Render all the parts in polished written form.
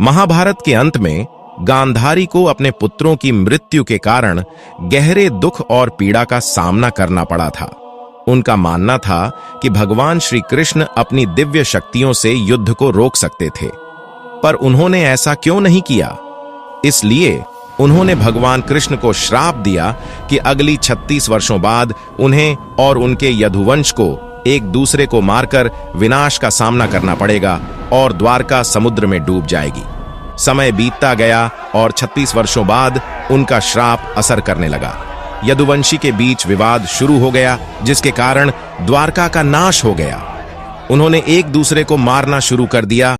महाभारत के अंत में गांधारी को अपने पुत्रों की मृत्यु के कारण गहरे दुख और पीड़ा का सामना करना पड़ा था। उनका मानना था कि भगवान श्री कृष्ण अपनी दिव्य शक्तियों से युद्ध को रोक सकते थे, पर उन्होंने ऐसा क्यों नहीं किया। इसलिए उन्होंने भगवान कृष्ण को श्राप दिया कि अगली 36 वर्षों बाद उन्हें और उनके यदुवंश को एक दूसरे को मारकर विनाश का सामना करना पड़ेगा और द्वारका समुद्र में डूब जाएगी। समय बीतता गया और 36 वर्षों बाद उनका श्राप असर करने लगा। यदुवंशी के बीच विवाद शुरू हो गया, जिसके कारण द्वारका का नाश हो गया। उन्होंने एक दूसरे को मारना शुरू कर दिया।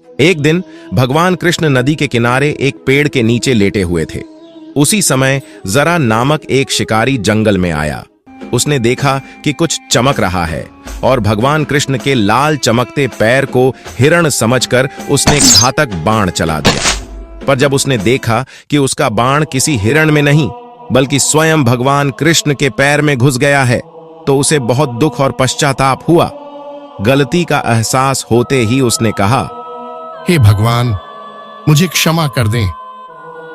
एक दिन भगवान कृष्ण नदी के किनारे एक पेड़ के नीचे लेटे हुए थे। उसी समय जरा नामक एक शिकारी जंगल में आया। उसने देखा कि कुछ चमक रहा है और भगवान कृष्ण के लाल चमकते पैर को हिरण समझकर उसने घातक बाण चला दिया। पर जब उसने देखा कि उसका बाण किसी हिरण में नहीं बल्कि स्वयं भगवान कृष्ण के पैर में घुस गया है, तो उसे बहुत दुख और पश्चाताप हुआ। गलती का एहसास होते ही उसने कहा, हे भगवान, मुझे क्षमा कर दें।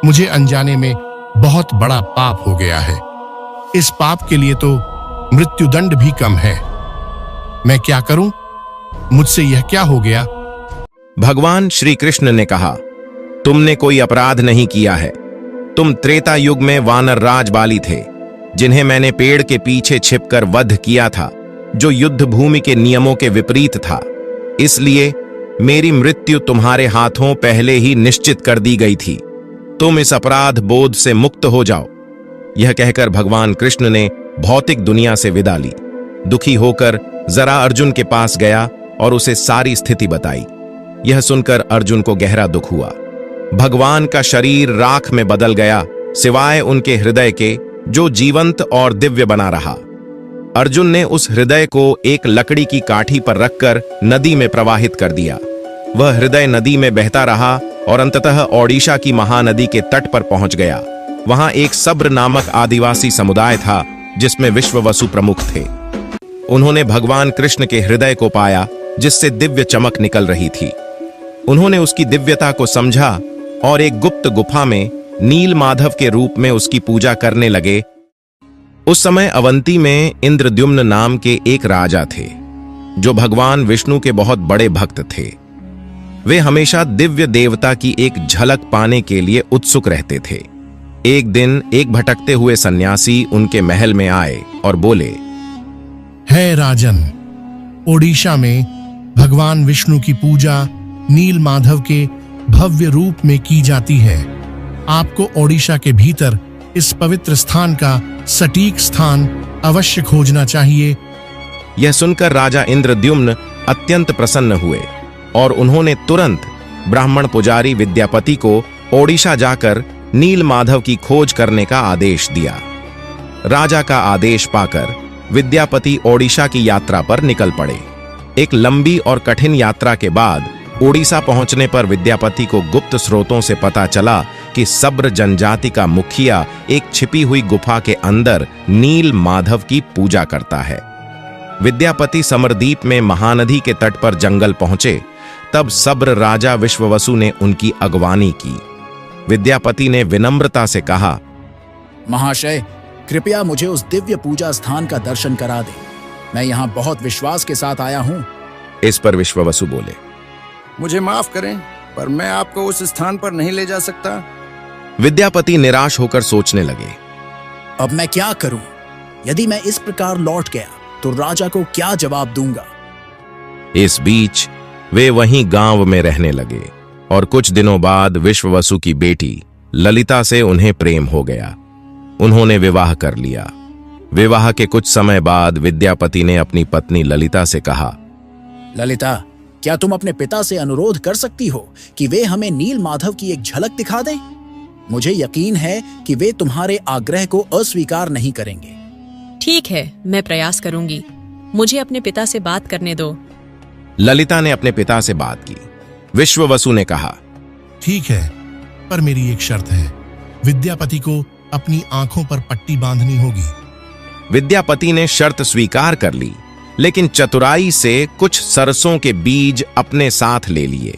मुझे अनजाने में बहुत बड़ा पाप हो गया है। इस पाप के लिए तो मृत्युदंड भी कम है। मैं क्या करूं? मुझसे यह क्या हो गया? भगवान श्री कृष्ण ने कहा, तुमने कोई अपराध नहीं किया है। तुम त्रेता युग में वानर राज बाली थे, जिन्हें मैंने पेड़ के पीछे छिपकर वध किया था, जो युद्ध भूमि के नियमों के विपरीत था। इसलिए मेरी मृत्यु तुम्हारे हाथों पहले ही निश्चित कर दी गई थी। तुम इस अपराध बोध से मुक्त हो जाओ। यह कहकर भगवान कृष्ण ने भौतिक दुनिया से विदा ली। दुखी होकर जरा अर्जुन के पास गया और उसे सारी स्थिति बताई। यह सुनकर अर्जुन को गहरा दुख हुआ। भगवान का शरीर राख में बदल गया, सिवाय उनके हृदय के, जो जीवंत और दिव्य बना रहा। अर्जुन ने उस हृदय को एक लकड़ी की काठी पर रखकर नदी में प्रवाहित कर दिया। वह हृदय नदी में बहता रहा और अंततः ओडिशा की महानदी के तट पर पहुंच गया। वहां एक सब्र नामक आदिवासी समुदाय था, जिसमें विश्ववसु प्रमुख थे। उन्होंने भगवान कृष्ण के हृदय को पाया, जिससे दिव्य चमक निकल रही थी। उन्होंने उसकी दिव्यता को समझा और एक गुप्त गुफा में नील माधव के रूप में उसकी पूजा करने लगे। उस समय अवंती में इंद्रद्युम्न नाम के एक राजा थे, जो भगवान विष्णु के बहुत बड़े भक्त थे। वे हमेशा दिव्य देवता की एक झलक पाने के लिए उत्सुक रहते थे। एक दिन एक भटकते हुए सन्यासी उनके महल में आए और बोले, हे राजन, ओडिशा में भगवान विष्णु की पूजा नील माधव के भव्य रूप में की जाती है। आपको ओडिशा के भीतर इस पवित्र स्थान का सटीक स्थान अवश्य खोजना चाहिए। यह सुनकर राजा इंद्रद्युम्न अत्यंत प्रसन्न हुए और उन्होंने तुरंत ब्राह्मण पुजारी विद्यापति को ओडिशा जाकर नील माधव की खोज करने का आदेश दिया। राजा का आदेश पाकर विद्यापति ओडिशा की यात्रा पर निकल पड़े। एक लंबी और कठिन यात्रा के बाद ओडिशा पहुंचने पर विद्यापति को गुप्त स्रोतों से पता चला कि सब्र जनजाति का मुखिया एक छिपी हुई गुफा के अंदर नील माधव की पूजा करता है। विद्यापति समरदीप में महानदी के तट पर जंगल पहुंचे। तब सब्र राजा विश्ववसु ने उनकी अगवानी की। विद्यापति ने विनम्रता से कहा, महाशय, कृपया मुझे उस दिव्य पूजा स्थान का दर्शन करा दे। मैं यहाँ बहुत विश्वास के साथ आया हूँ। इस पर विश्ववसु बोले, मुझे माफ करें, पर मैं आपको उस स्थान पर नहीं ले जा सकता। विद्यापति निराश होकर सोचने लगे, अब मैं क्या करूं? यदि मैं इस प्रकार लौट गया तो राजा को क्या जवाब दूंगा? इस बीच वे वहीं गांव में रहने लगे और कुछ दिनों बाद विश्ववसु की बेटी ललिता से उन्हें प्रेम हो गया। उन्होंने विवाह कर लिया। विवाह के कुछ समय बाद विद्यापति ने अपनी पत्नी ललिता से कहा, ललिता, क्या तुम अपने पिता से अनुरोध कर सकती हो कि वे हमें नील माधव की एक झलक दिखा दें? मुझे यकीन है कि वे तुम्हारे आग्रह को अस्वीकार नहीं करेंगे। ठीक है, मैं प्रयास करूंगी। मुझे अपने पिता से बात करने दो। ललिता ने अपने पिता से बात की। विश्ववसु ने कहा, ठीक है, पर मेरी एक शर्त है। विद्यापति को अपनी आंखों पर पट्टी बांधनी होगी। विद्यापति ने शर्त स्वीकार कर ली, लेकिन चतुराई से कुछ सरसों के बीज अपने साथ ले लिए।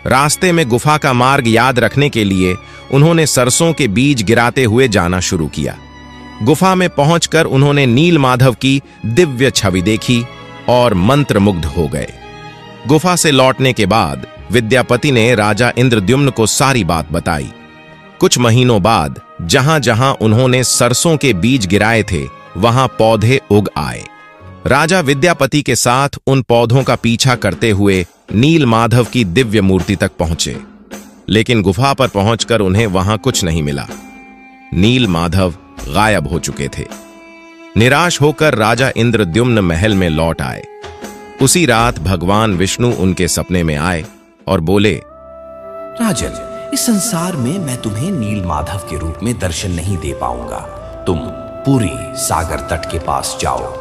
रास्ते में गुफा का मार्ग याद रखने के लिए उन्होंने सरसों के बीज गिराते हुए जाना शुरू किया। गुफा में पहुंचकर उन्होंने नीलमाधव की दिव्य छवि देखी और मंत्रमुग्ध हो गए। गुफा से लौटने के बाद विद्यापति ने राजा इंद्रद्युम्न को सारी बात बताई। कुछ महीनों बाद जहां जहां उन्होंने सरसों के बीज गिराए थे वहां पौधे उग आए। राजा विद्यापति के साथ उन पौधों का पीछा करते हुए नीलमाधव की दिव्य मूर्ति तक पहुंचे, लेकिन गुफा पर पहुंचकर उन्हें वहां कुछ नहीं मिला। नीलमाधव गायब हो चुके थे। निराश होकर राजा इंद्रद्युम्न महल में लौट आए। उसी रात भगवान विष्णु उनके सपने में आए और बोले, राजन, इस संसार में मैं तुम्हें नीलमाधव के रूप में दर्शन नहीं दे पाऊंगा। तुम पुरी सागर तट के पास जाओ।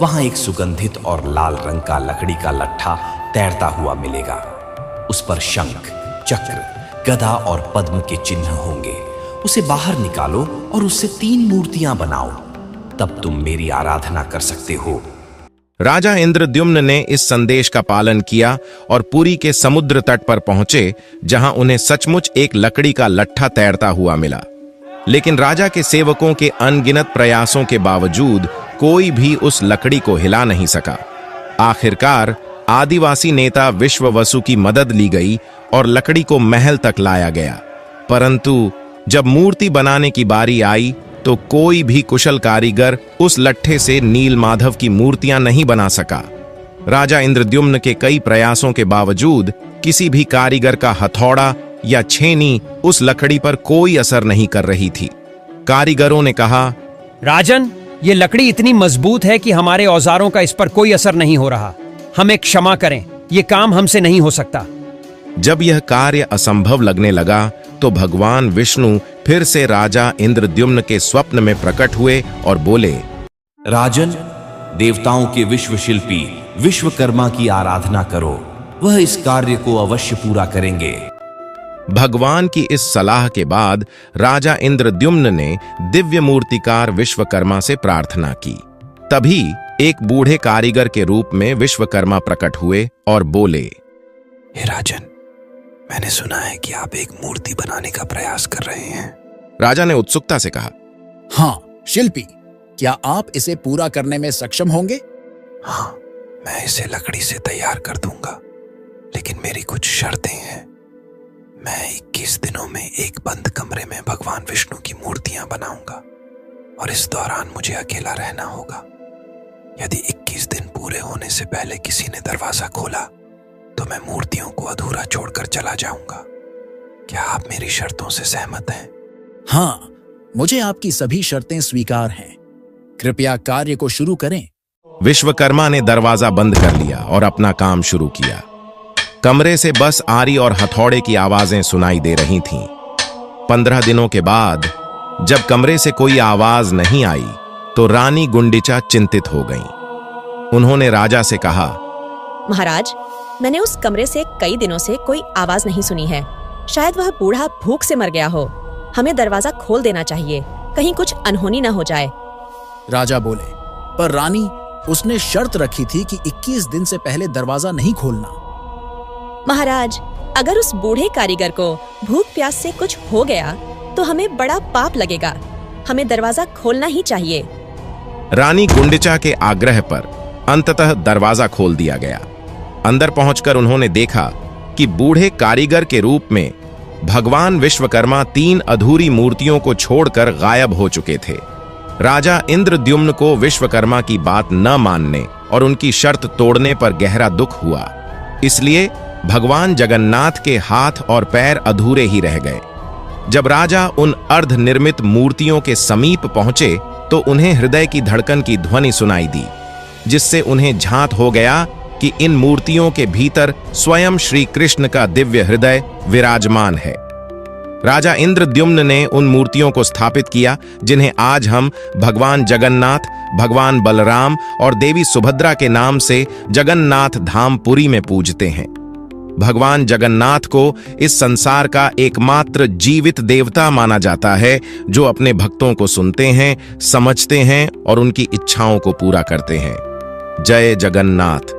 वहां एक सुगंधित और लाल रंग का लकड़ी का लट्ठा तैरता हुआ मिलेगा। उस पर शंख, चक्र, गदा और पद्म के चिन्ह होंगे। उसे बाहर निकालो और उससे 3 मूर्तियां बनाओ। तब तुम मेरी आराधना कर सकते हो। राजा इंद्रद्युम्न ने इस संदेश का पालन किया और पुरी के समुद्र तट पर पहुंचे, जहां उन्हें सचमुच एक लकड़ी का लट्ठा तैरता हुआ मिला। लेकिन राजा के सेवकों के अनगिनत प्रयासों के बावजूद कोई भी उस लकड़ी को हिला नहीं सका। आखिरकार आदिवासी नेता विश्ववसु की मदद ली गई और लकड़ी को महल तक लाया गया। परंतु जब मूर्ति बनाने की बारी आई तो कोई भी कुशल कारीगर उस लट्ठे से नीलमाधव की मूर्तियां नहीं बना सका। राजा इंद्रद्युम्न के कई प्रयासों के बावजूद किसी भी कारीगर का हथौड़ा या छेनी उस लकड़ी पर कोई असर नहीं कर रही थी। कारीगरों ने कहा, राजन, ये लकड़ी इतनी मजबूत है कि हमारे औजारों का इस पर कोई असर नहीं हो रहा। हमें क्षमा करें, ये काम हमसे नहीं हो सकता। जब यह कार्य असंभव लगने लगा तो भगवान विष्णु फिर से राजा इंद्रद्युम्न के स्वप्न में प्रकट हुए और बोले, राजन, देवताओं के विश्व शिल्पी विश्वकर्मा की आराधना करो। वह इस कार्य को अवश्य पूरा करेंगे। भगवान की इस सलाह के बाद राजा इंद्रद्युम्न ने दिव्य मूर्तिकार विश्वकर्मा से प्रार्थना की। तभी एक बूढ़े कारीगर के रूप में विश्वकर्मा प्रकट हुए और बोले, हे राजन, मैंने सुना है कि आप एक मूर्ति बनाने का प्रयास कर रहे हैं। राजा ने उत्सुकता से कहा, हाँ शिल्पी, क्या आप इसे पूरा करने में सक्षम होंगे? हाँ, मैं इसे लकड़ी से तैयार कर दूंगा, लेकिन मेरी कुछ शर्तें हैं। मैं 21 दिनों में एक बंद कमरे में भगवान विष्णु की मूर्तियां बनाऊंगा और इस दौरान मुझे अकेला रहना होगा। यदि 21 दिन पूरे होने से पहले किसी ने दरवाजा खोला तो मैं मूर्तियों को अधूरा छोड़कर चला जाऊंगा। क्या आप मेरी शर्तों से सहमत हैं? हाँ, मुझे आपकी सभी शर्तें स्वीकार हैं। कृपया कार्य को शुरू करें। विश्वकर्मा ने दरवाजा बंद कर लिया और अपना काम शुरू किया। कमरे से बस आरी और हथौड़े की आवाजें सुनाई दे रही थीं। 15 दिनों के बाद जब कमरे से कोई आवाज नहीं आई तो रानी गुंडिचा चिंतित हो गईं। उन्होंने राजा से कहा, महाराज, मैंने उस कमरे से कई दिनों से कोई आवाज नहीं सुनी है। शायद वह बूढ़ा भूख से मर गया हो। हमें दरवाजा खोल देना चाहिए, कहीं कुछ अनहोनी न हो जाए। राजा बोले, पर रानी, उसने शर्त रखी थी कि 21 दिन से पहले दरवाजा नहीं खोलना। महाराज, अगर उस बूढ़े कारीगर को भूख प्यास से कुछ हो गया तो हमें बड़ा पाप लगेगा। हमें दरवाजा खोलना ही चाहिए। रानी गुंडिचा के आग्रह पर अंततः दरवाजा खोल दिया गया। अंदर पहुंचकर उन्होंने देखा कि बूढ़े कारीगर के रूप में भगवान विश्वकर्मा 3 अधूरी मूर्तियों को छोड़कर गायब हो चुके थे। राजा इंद्रद्युम्न को विश्वकर्मा की बात न मानने और उनकी शर्त तोड़ने पर गहरा दुख हुआ। इसलिए भगवान जगन्नाथ के हाथ और पैर अधूरे ही रह गए। जब राजा उन अर्धनिर्मित मूर्तियों के समीप पहुंचे तो उन्हें हृदय की धड़कन की ध्वनि सुनाई दी, जिससे उन्हें झांत हो गया कि इन मूर्तियों के भीतर स्वयं श्री कृष्ण का दिव्य हृदय विराजमान है। राजा इंद्रद्युम्न ने उन मूर्तियों को स्थापित किया जिन्हें आज हम भगवान जगन्नाथ, भगवान बलराम और देवी सुभद्रा के नाम से जगन्नाथ धाम पुरी में पूजते हैं। भगवान जगन्नाथ को इस संसार का एकमात्र जीवित देवता माना जाता है, जो अपने भक्तों को सुनते हैं, समझते हैं और उनकी इच्छाओं को पूरा करते हैं। जय जगन्नाथ।